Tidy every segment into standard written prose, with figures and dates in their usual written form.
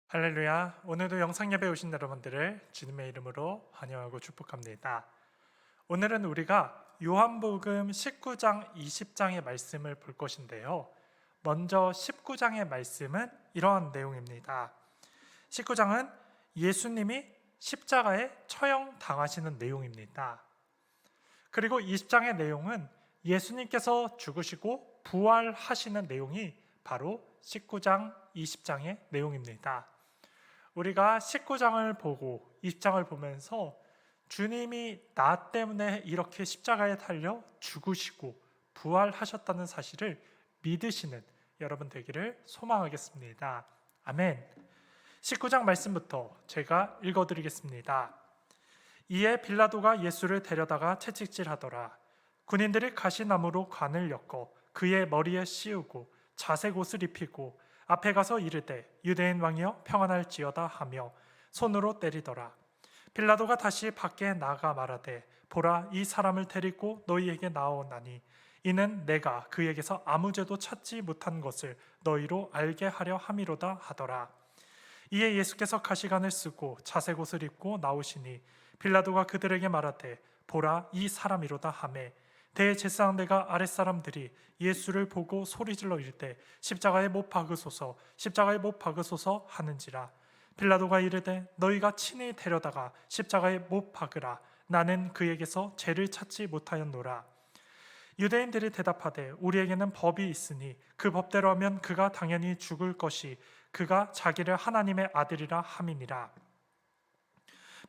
할렐루야. 오늘도 영상 예배 오신 여러분들을 주님의 이름으로 환영하고 축복합니다. 오늘은 우리가 요한복음 19장 20장의 말씀을 볼 것인데요. 먼저 19장의 말씀은 이러한 내용입니다. 19장은 예수님이 십자가에 처형당하시는 내용입니다. 그리고 20장의 내용은 예수님께서 죽으시고 부활하시는 내용이 바로 19장 20장의 내용입니다. 우리가 19장을 보고 20장을 보면서 주님이 나 때문에 이렇게 십자가에 달려 죽으시고 부활하셨다는 사실을 믿으시는 여러분 되기를 소망하겠습니다. 아멘. 19장 말씀부터 제가 읽어드리겠습니다. 이에 빌라도가 예수를 데려다가 채찍질하더라. 군인들이 가시나무로 관을 엮어 그의 머리에 씌우고 자색 옷을 입히고 앞에 가서 이르되 유대인 왕이여 평안할지어다 하며 손으로 때리더라. 빌라도가 다시 밖에 나가 말하되 보라, 이 사람을 데리고 너희에게 나오나니 이는 내가 그에게서 아무 죄도 찾지 못한 것을 너희로 알게 하려 함이로다 하더라. 이에 예수께서 가시관을 쓰고 자색 옷을 입고 나오시니 빌라도가 그들에게 말하되 보라, 이 사람이로다 하매 대제사장대가 아랫사람들이 예수를 보고 소리질러 이르되 십자가에 못 박으소서, 십자가에 못 박으소서 하는지라. 빌라도가 이르되 너희가 친히 데려다가 십자가에 못 박으라. 나는 그에게서 죄를 찾지 못하였노라. 유대인들이 대답하되 우리에게는 법이 있으니 그 법대로 하면 그가 당연히 죽을 것이 그가 자기를 하나님의 아들이라 함이니라.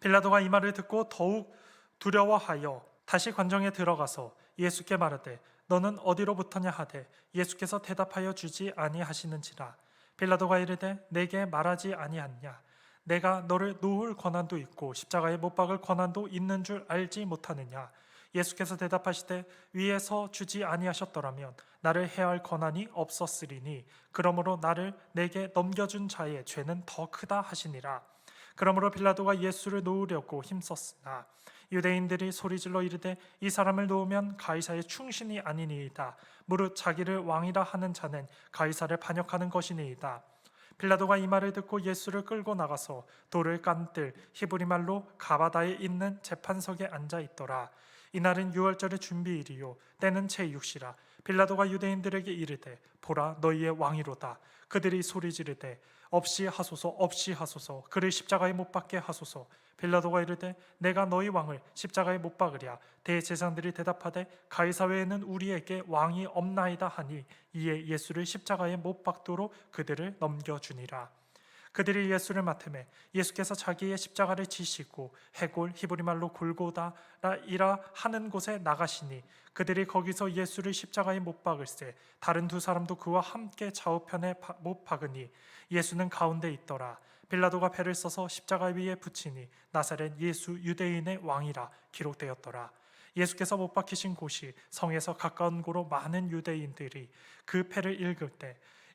빌라도가 이 말을 듣고 더욱 두려워하여 다시 관정에 들어가서 예수께 말하되 너는 어디로부터냐 하되 예수께서 대답하여 주지 아니하시는지라. 빌라도가 이르되 내게 말하지 아니하냐? 내가 너를 놓을 권한도 있고 십자가에 못 박을 권한도 있는 줄 알지 못하느냐? 예수께서 대답하시되 위에서 주지 아니하셨더라면 나를 해할 권한이 없었으리니 그러므로 나를 내게 넘겨준 자의 죄는 더 크다 하시니라. 그러므로 빌라도가 예수를 놓으려고 힘썼으나 유대인들이 소리질러 이르되 이 사람을 놓으면 가이사의 충신이 아니니이다. 무릇 자기를 왕이라 하는 자는 가이사를 반역하는 것이니이다. 빌라도가 이 말을 듣고 예수를 끌고 나가서 돌을 깐들 히브리 말로 가바다에 있는 재판석에 앉아 있더라. 이날은 유월절의 준비일이요 때는 제6시라. 빌라도가 유대인들에게 이르되 보라, 너희의 왕이로다. 그들이 소리 지르되 없이 하소서, 없이 하소서, 그를 십자가에 못 박게 하소서. 빌라도가 이르되 내가 너희 왕을 십자가에 못 박으랴. 대제사장들이 대답하되 가이사 외에는 우리에게 왕이 없나이다 하니 이에 예수를 십자가에 못 박도록 그들을 넘겨주니라. 그들이 예수를 맡으매 예수께서 자기의 십자가를 지시고 해골 히브리 말로 골고다라 하는 곳에 나가시니 그들이 거기서 예수를 십자가에 못 박을세 다른 두 사람도 그와 함께 좌우편에 못 박으니 예수는 가운데 있더라. 빌라도가 배를 써서 십자가 위에 붙이니 나사렛 예수 유대인의 왕이라 기록되었더라. 예수께서 못 박히신 곳이 성에서 가까운 곳으로 많은 유대인들이 그 패를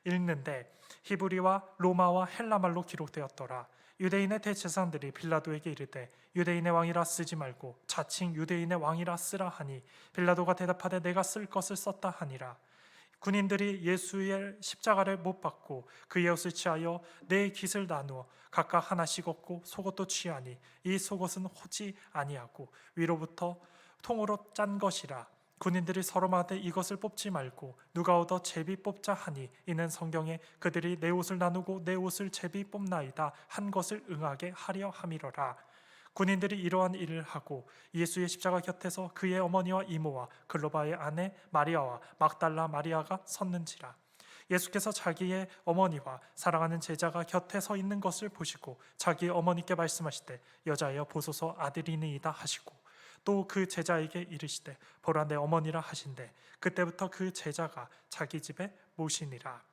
읽는데 히브리와 로마와 헬라말로 기록되었더라. 유대인의 대제사장들이 빌라도에게 이르되 유대인의 왕이라 쓰지 말고 자칭 유대인의 왕이라 쓰라 하니 빌라도가 대답하되 내가 쓸 것을 썼다 하니라. 군인들이 예수의 십자가를 못 박고 그의 옷을 취하여 네 깃을 나누어 각각 하나씩 얻고 속옷도 취하니 이 속옷은 호지 아니하고 위로부터 통으로 짠 것이라. 군인들이 서로 말하되 이것을 뽑지 말고 누가 얻어 제비 뽑자 하니 이는 성경에 그들이 내 옷을 나누고 내 옷을 제비 뽑나이다 한 것을 응하게 하려 함이로라. 군인들이 이러한 일을 하고 예수의 십자가 곁에서 그의 어머니와 이모와 글로바의 아내 마리아와 막달라 마리아가 섰는지라. 예수께서 자기의 어머니와 사랑하는 제자가 곁에 서 있는 것을 보시고 자기의 어머니께 말씀하시되 여자여 보소서 아들이니이다 하시고 또 그 제자에게 이르시되 보라, 내 어머니라 하신대 그때부터 그 제자가 자기 집에 모시니라.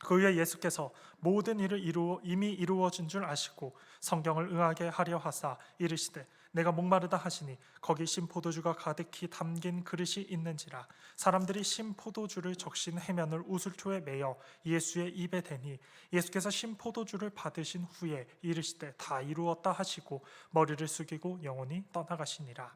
그 후에 예수께서 모든 일을 이미 이루어진 줄 아시고 성경을 응하게 하려 하사 이르시되 내가 목마르다 하시니 거기 신포도주가 가득히 담긴 그릇이 있는지라. 사람들이 신포도주를 적신 해면을 우슬초에 매어 예수의 입에 대니 예수께서 신포도주를 받으신 후에 이르시되 다 이루었다 하시고 머리를 숙이고 영원히 떠나가시니라.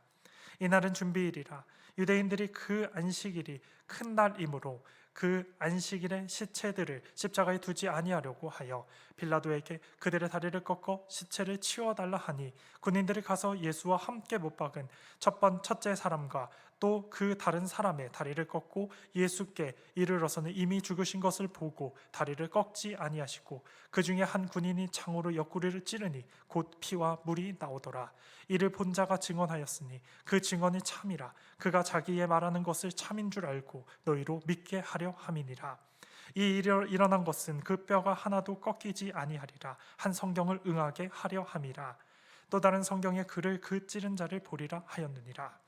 이날은 준비일이라. 유대인들이 그 안식일이 큰 날이므로 그 안식일에 시체들을 십자가에 두지 아니하려고 하여 빌라도에게 그들의 다리를 꺾어 시체를 치워달라 하니 군인들이 가서 예수와 함께 못 박은 첫째 사람과 또 그 다른 사람의 다리를 꺾고 예수께 이르러서는 이미 죽으신 것을 보고 다리를 꺾지 아니하시고 그 중에 한 군인이 창으로 옆구리를 찌르니 곧 피와 물이 나오더라. 이를 본 자가 증언하였으니 그 증언이 참이라. 그가 자기의 말하는 것을 참인 줄 알고 너희로 믿게 하려 함이니라. 이 일이 일어난 것은 그 뼈가 하나도 꺾이지 아니하리라 한 성경을 응하게 하려 함이라. 또 다른 성경에 그를 그 찌른 자를 보리라 하였느니라.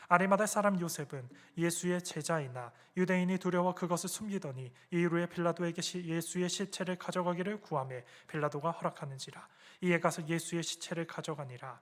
아리마다 사람 요셉은 예수의 제자이나 유대인이 두려워 그것을 숨기더니 이후에 빌라도에게 예수의 시체를 가져가기를 구하매 빌라도가 허락하는지라. 이에 가서 예수의 시체를 가져가니라.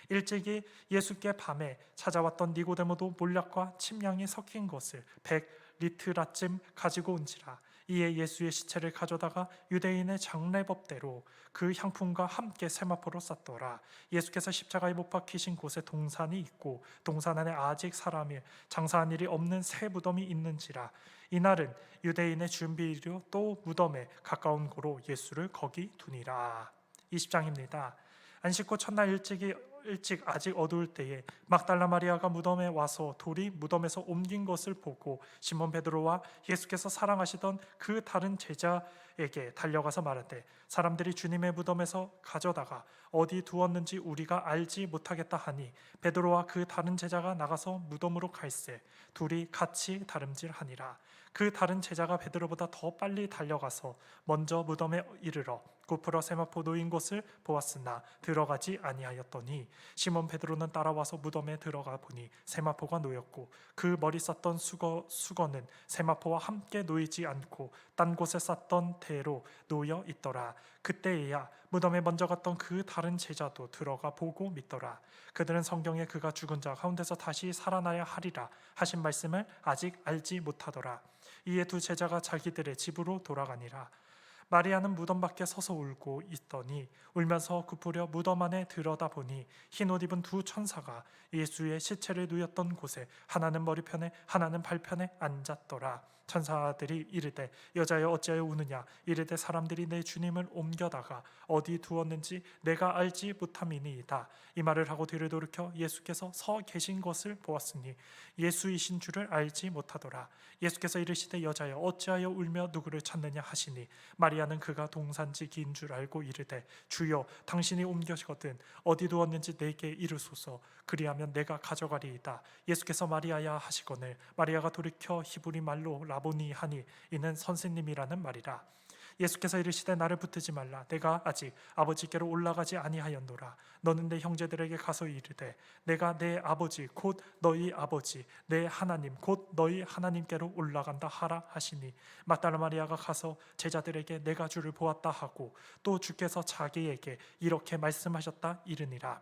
일찍이 예수께 밤에 찾아왔던 니고데모도 몰약과 침량이 섞인 것을 100리트라쯤 가지고 온지라. 이에 예수의 시체를 가져다가 유대인의 장례법대로 그 향품과 함께 세마포로 쌌더라. 예수께서 십자가에 못 박히신 곳에 동산이 있고 동산 안에 아직 사람이 장사한 일이 없는 새 무덤이 있는지라. 이날은 유대인의 준비일이요 또 무덤에 가까운 고로 예수를 거기 두니라. 20장입니다. 안식 후 첫날 일찍 아직 어두울 때에 막달라 마리아가 무덤에 와서 돌이 무덤에서 옮긴 것을 보고 시몬 베드로와 예수께서 사랑하시던 그 다른 제자에게 달려가서 말하되 사람들이 주님의 무덤에서 가져다가 어디 두었는지 우리가 알지 못하겠다 하니 베드로와 그 다른 제자가 나가서 무덤으로 갈새 둘이 같이 다름질하니라. 그 다른 제자가 베드로보다 더 빨리 달려가서 먼저 무덤에 이르러 고프러 세마포 놓인 곳을 보았으나 들어가지 아니하였더니 시몬 베드로는 따라와서 무덤에 들어가 보니 세마포가 놓였고 그 머리 쌌던 수건은 세마포와 함께 놓이지 않고 딴 곳에 쌌던 대로 놓여 있더라. 그때에야 무덤에 먼저 갔던 그 다른 제자도 들어가 보고 믿더라. 그들은 성경에 그가 죽은 자 가운데서 다시 살아나야 하리라 하신 말씀을 아직 알지 못하더라. 이에 두 제자가 자기들의 집으로 돌아가니라. 마리아는 무덤 밖에 서서 울고 있더니 울면서 급으려 무덤 안에 들여다보니 흰옷 입은 두 천사가 예수의 시체를 누였던 곳에 하나는 머리편에 하나는 발편에 앉았더라. 천사들이 이르되 여자여 어찌하여 우느냐. 이르되 사람들이 내 주님을 옮겨다가 어디 두었는지 내가 알지 못함이니이다. 이 말을 하고 뒤를 돌이켜 예수께서 서 계신 것을 보았으니 예수이신 줄을 알지 못하더라. 예수께서 이르시되 여자여 어찌하여 울며 누구를 찾느냐 하시니 마리아는 그가 동산지기인 줄 알고 이르되 주여 당신이 옮겨시거든 어디 두었는지 내게 이르소서. 그리하면 내가 가져가리이다. 예수께서 마리아야 하시거늘 마리아가 돌이켜 히브리 말로 라보니 하니 이는 선생님이라는 말이라. 예수께서 이르시되 나를 붙들지 말라. 내가 아직 아버지께로 올라가지 아니하였노라. 너는 내 형제들에게 가서 이르되 내가 내 아버지 곧 너희 아버지 내 하나님 곧 너희 하나님께로 올라간다 하라 하시니 막달라 마리아가 가서 제자들에게 내가 주를 보았다 하고 또 주께서 자기에게 이렇게 말씀하셨다 이르니라.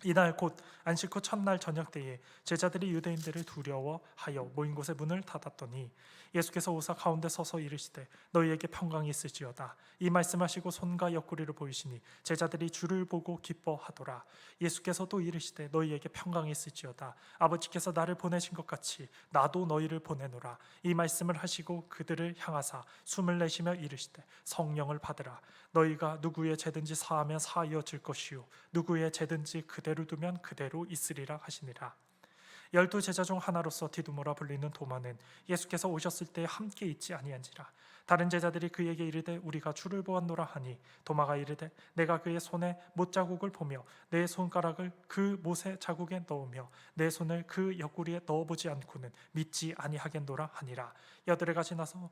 이날 곧 안식 후 첫날 저녁 때에 제자들이 유대인들을 두려워하여 모인 곳의 문을 닫았더니 예수께서 오사 가운데 서서 이르시되 너희에게 평강이 있을지어다. 이 말씀하시고 손과 옆구리를 보이시니 제자들이 주를 보고 기뻐하더라. 예수께서 또 이르시되 너희에게 평강이 있을지어다. 아버지께서 나를 보내신 것 같이 나도 너희를 보내노라. 이 말씀을 하시고 그들을 향하사 숨을 내쉬며 이르시되 성령을 받으라. 너희가 누구의 죄든지 사하면 사하여질 것이요 누구의 죄든지 그대로 두면 그대로 있으리라 하시니라. 12 제자 중 하나로서 디두모라 불리는 도마는 예수께서 오셨을 때 함께 있지 아니한지라. 다른 제자들이 그에게 이르되 우리가 주를 보았노라 하니 도마가 이르되 내가 그의 손에 못자국을 보며 내 손가락을 그 못의 자국에 넣으며 내 손을 그 옆구리에 넣어보지 않고는 믿지 아니하겠노라 하니라. 여드레가 지나서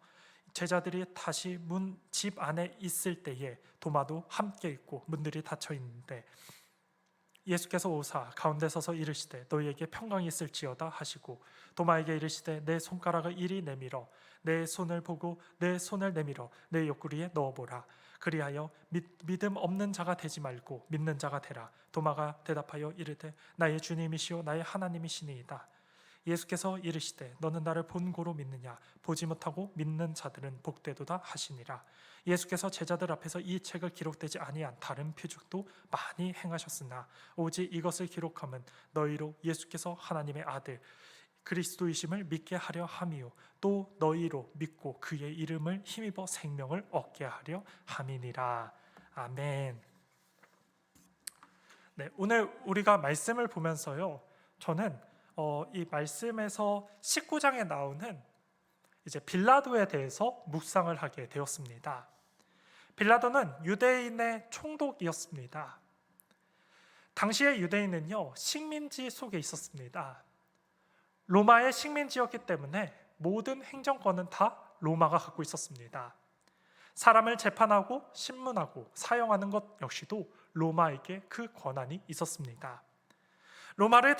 제자들이 다시 집 안에 있을 때에 도마도 함께 있고 문들이 닫혀 있는데 예수께서 오사 가운데 서서 이르시되 너희에게 평강이 있을지어다 하시고 도마에게 이르시되 내 손가락을 이리 내밀어 내 손을 보고 내 손을 내밀어 내 옆구리에 넣어보라. 그리하여 믿음 없는 자가 되지 말고 믿는 자가 되라. 도마가 대답하여 이르되 나의 주님이시오 나의 하나님이시니이다. 예수께서 이르시되 너는 나를 본 고로 믿느냐. 보지 못하고 믿는 자들은 복되도다 하시니라. 예수께서 제자들 앞에서 이 책을 기록되지 아니한 다른 표적도 많이 행하셨으나 오직 이것을 기록함은 너희로 예수께서 하나님의 아들 그리스도이심을 믿게 하려 함이요 또 너희로 믿고 그의 이름을 힘입어 생명을 얻게 하려 함이니라. 아멘. 네, 오늘 우리가 말씀을 보면서요, 저는 이 말씀에서 19장에 나오는 이제 빌라도에 대해서 묵상을 하게 되었습니다. 빌라도는 유대인의 총독이었습니다. 당시의 유대인은요, 식민지 속에 있었습니다. 로마의 식민지였기 때문에 모든 행정권은 다 로마가 갖고 있었습니다. 사람을 재판하고 신문하고 사형하는 것 역시도 로마에게 그 권한이 있었습니다. 로마를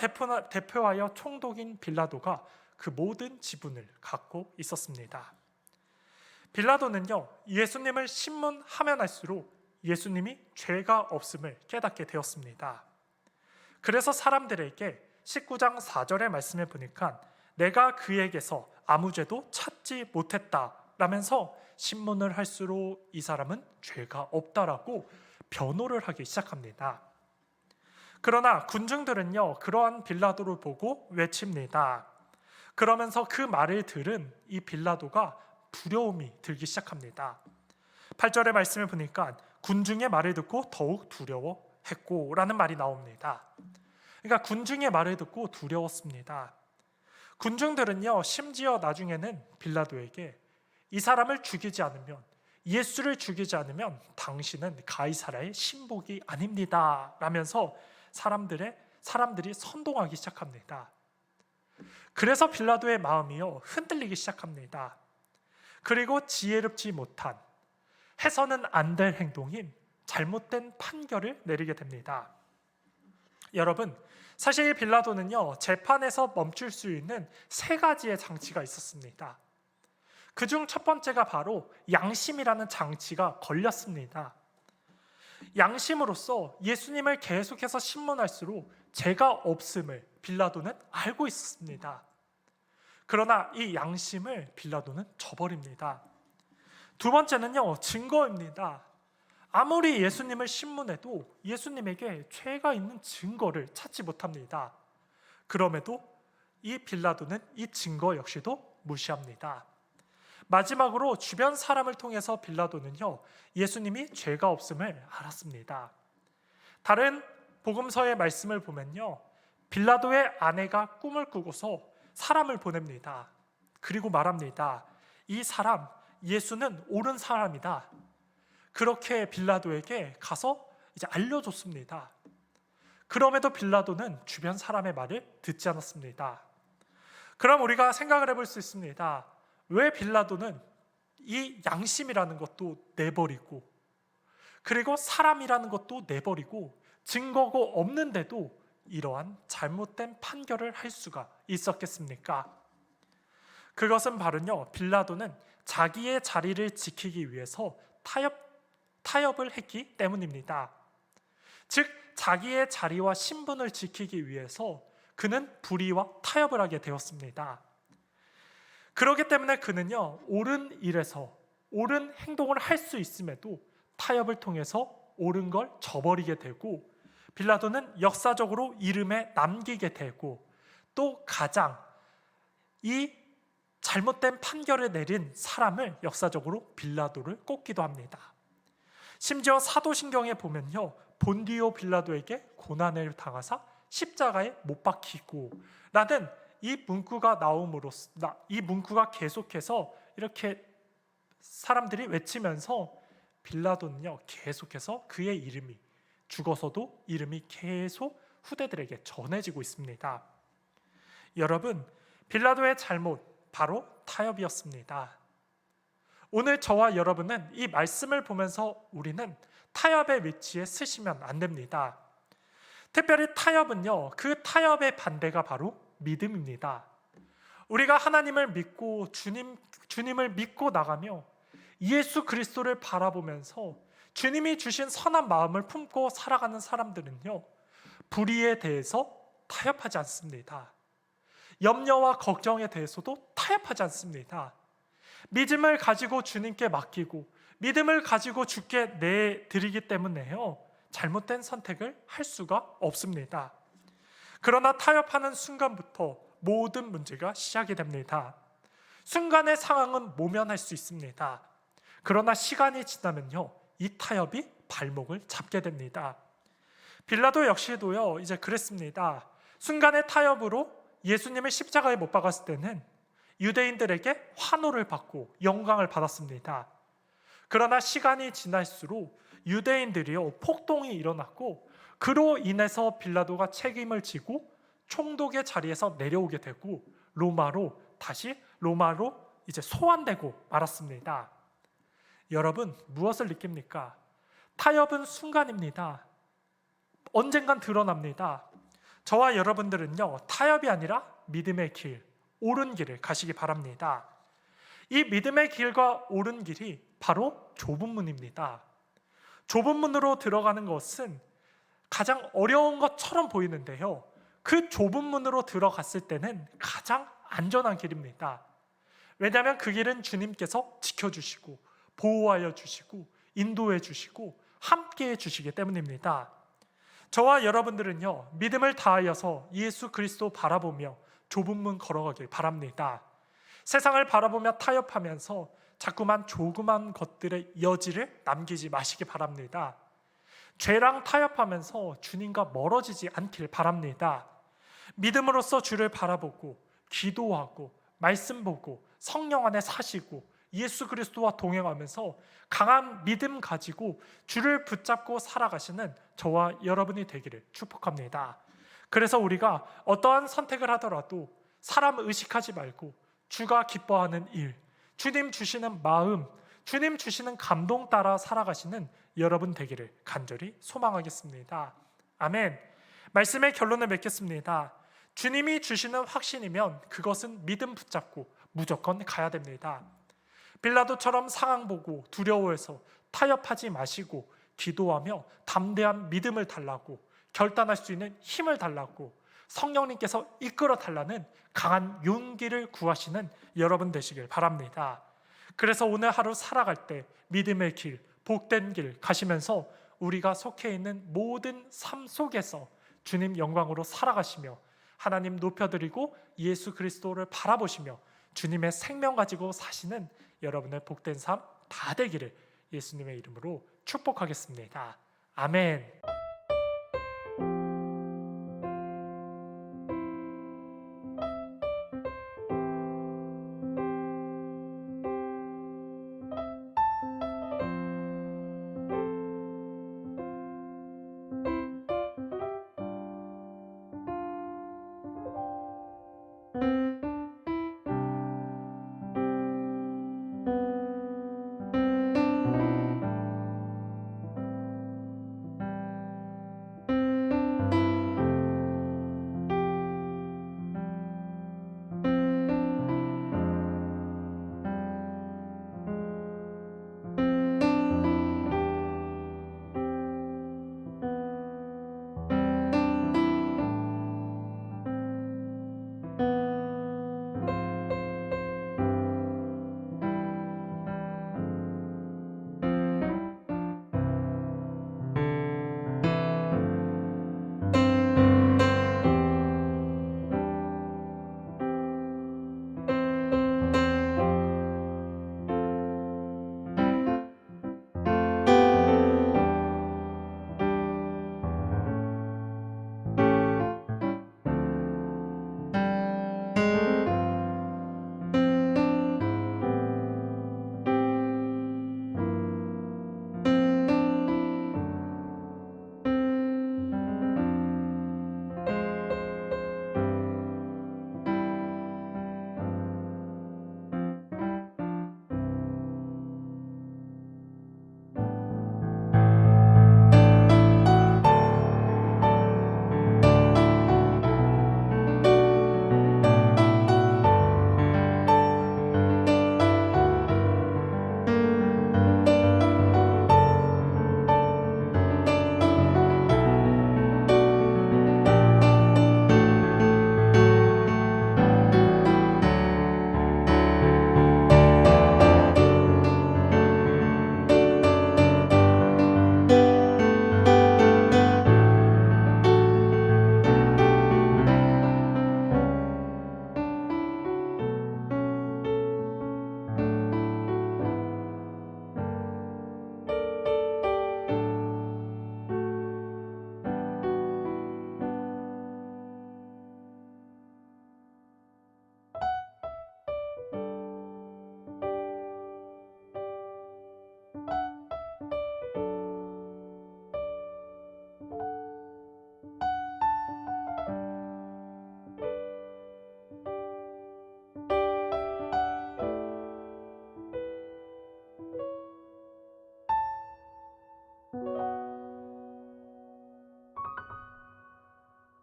대표하여 총독인 빌라도가 그 모든 지분을 갖고 있었습니다. 빌라도는요, 예수님을 신문하면 할수록 예수님이 죄가 없음을 깨닫게 되었습니다. 그래서 사람들에게 19장 4절의 말씀을 보니까 내가 그에게서 아무 죄도 찾지 못했다 라면서 신문을 할수록 이 사람은 죄가 없다라고 변호를 하기 시작합니다. 그러나 군중들은요, 그러한 빌라도를 보고 외칩니다. 그러면서 그 말을 들은 이 빌라도가 두려움이 들기 시작합니다. 8절의 말씀을 보니까 군중의 말을 듣고 더욱 두려워했고 라는 말이 나옵니다. 그러니까 군중의 말을 듣고 두려웠습니다. 군중들은요, 심지어 나중에는 빌라도에게 이 사람을 죽이지 않으면, 예수를 죽이지 않으면 당신은 가이사라의 신복이 아닙니다 라면서 사람들이 선동하기 시작합니다. 그래서 빌라도의 마음이요, 흔들리기 시작합니다. 그리고 지혜롭지 못한, 해서는 안 될 행동인 잘못된 판결을 내리게 됩니다. 여러분, 사실 빌라도는요, 재판에서 멈출 수 있는 3가지의 장치가 있었습니다. 그중 첫 번째가 바로 양심이라는 장치가 걸렸습니다. 양심으로서 예수님을 계속해서 신문할수록 죄가 없음을 빌라도는 알고 있었습니다. 그러나 이 양심을 빌라도는 저버립니다. 두 번째는요, 증거입니다. 아무리 예수님을 신문해도 예수님에게 죄가 있는 증거를 찾지 못합니다. 그럼에도 이 빌라도는 이 증거 역시도 무시합니다. 마지막으로 주변 사람을 통해서 빌라도는요, 예수님이 죄가 없음을 알았습니다. 다른 복음서의 말씀을 보면요, 빌라도의 아내가 꿈을 꾸고서 사람을 보냅니다. 그리고 말합니다. 이 사람, 예수는 옳은 사람이다. 그렇게 빌라도에게 가서 이제 알려줬습니다. 그럼에도 빌라도는 주변 사람의 말을 듣지 않았습니다. 그럼 우리가 생각을 해볼 수 있습니다. 왜 빌라도는 이 양심이라는 것도 내버리고, 그리고 사람이라는 것도 내버리고, 증거가 없는데도 이러한 잘못된 판결을 할 수가 있었겠습니까? 그것은 바로요, 빌라도는 자기의 자리를 지키기 위해서 타협을 했기 때문입니다. 즉, 자기의 자리와 신분을 지키기 위해서 그는 불의와 타협을 하게 되었습니다. 그렇기 때문에 그는요, 옳은 일에서 옳은 행동을 할 수 있음에도 타협을 통해서 옳은 걸 저버리게 되고, 빌라도는 역사적으로 이름에 남기게 되고, 또 가장 이 잘못된 판결을 내린 사람을 역사적으로 빌라도를 꼽기도 합니다. 심지어 사도신경에 보면요, 본디오 빌라도에게 고난을 당하사 십자가에 못 박히고 라는 이 문구가 나옴으로써, 이 문구가 계속해서 이렇게 사람들이 외치면서 빌라도는요, 계속해서 그의 이름이, 죽어서도 이름이 계속 후대들에게 전해지고 있습니다. 여러분, 빌라도의 잘못 바로 타협이었습니다. 오늘 저와 여러분은 이 말씀을 보면서 우리는 타협의 위치에 서시면 안 됩니다. 특별히 타협은요, 그 타협의 반대가 바로 믿음입니다. 우리가 하나님을 믿고 주님을 믿고 나가며 예수 그리스도를 바라보면서 주님이 주신 선한 마음을 품고 살아가는 사람들은요, 불의에 대해서 타협하지 않습니다. 염려와 걱정에 대해서도 타협하지 않습니다. 믿음을 가지고 주님께 맡기고 믿음을 가지고 주께 내드리기 때문에요, 잘못된 선택을 할 수가 없습니다. 그러나 타협하는 순간부터 모든 문제가 시작이 됩니다. 순간의 상황은 모면할 수 있습니다. 그러나 시간이 지나면요, 이 타협이 발목을 잡게 됩니다. 빌라도 역시도요, 이제 그랬습니다. 순간의 타협으로 예수님을 십자가에 못 박았을 때는 유대인들에게 환호를 받고 영광을 받았습니다. 그러나 시간이 지날수록 유대인들이요, 폭동이 일어났고 그로 인해서 빌라도가 책임을 지고 총독의 자리에서 내려오게 되고 다시 로마로 이제 소환되고 말았습니다. 여러분, 무엇을 느낍니까? 타협은 순간입니다. 언젠간 드러납니다. 저와 여러분들은요, 타협이 아니라 믿음의 길, 옳은 길을 가시기 바랍니다. 이 믿음의 길과 옳은 길이 바로 좁은 문입니다. 좁은 문으로 들어가는 것은 가장 어려운 것처럼 보이는데요, 그 좁은 문으로 들어갔을 때는 가장 안전한 길입니다. 왜냐하면 그 길은 주님께서 지켜주시고 보호하여 주시고 인도해 주시고 함께해 주시기 때문입니다. 저와 여러분들은요, 믿음을 다하여서 예수 그리스도 바라보며 좁은 문 걸어가길 바랍니다. 세상을 바라보며 타협하면서 자꾸만 조그만 것들의 여지를 남기지 마시기 바랍니다. 죄랑 타협하면서 주님과 멀어지지 않길 바랍니다. 믿음으로써 주를 바라보고 기도하고 말씀 보고 성령 안에 사시고 예수 그리스도와 동행하면서 강한 믿음 가지고 주를 붙잡고 살아가시는 저와 여러분이 되기를 축복합니다. 그래서 우리가 어떠한 선택을 하더라도 사람 의식하지 말고 주가 기뻐하는 일, 주님 주시는 마음, 주님 주시는 감동 따라 살아가시는 여러분 되기를 간절히 소망하겠습니다. 아멘. 말씀의 결론을 맺겠습니다. 주님이 주시는 확신이면 그것은 믿음 붙잡고 무조건 가야 됩니다. 빌라도처럼 상황 보고 두려워해서 타협하지 마시고 기도하며 담대한 믿음을 달라고, 결단할 수 있는 힘을 달라고, 성령님께서 이끌어 달라는 강한 용기를 구하시는 여러분 되시길 바랍니다. 그래서 오늘 하루 살아갈 때 믿음의 길, 복된 길 가시면서 우리가 속해 있는 모든 삶 속에서 주님 영광으로 살아가시며 하나님 높여드리고 예수 그리스도를 바라보시며 주님의 생명 가지고 사시는 여러분의 복된 삶 다 되기를 예수님의 이름으로 축복하겠습니다. 아멘.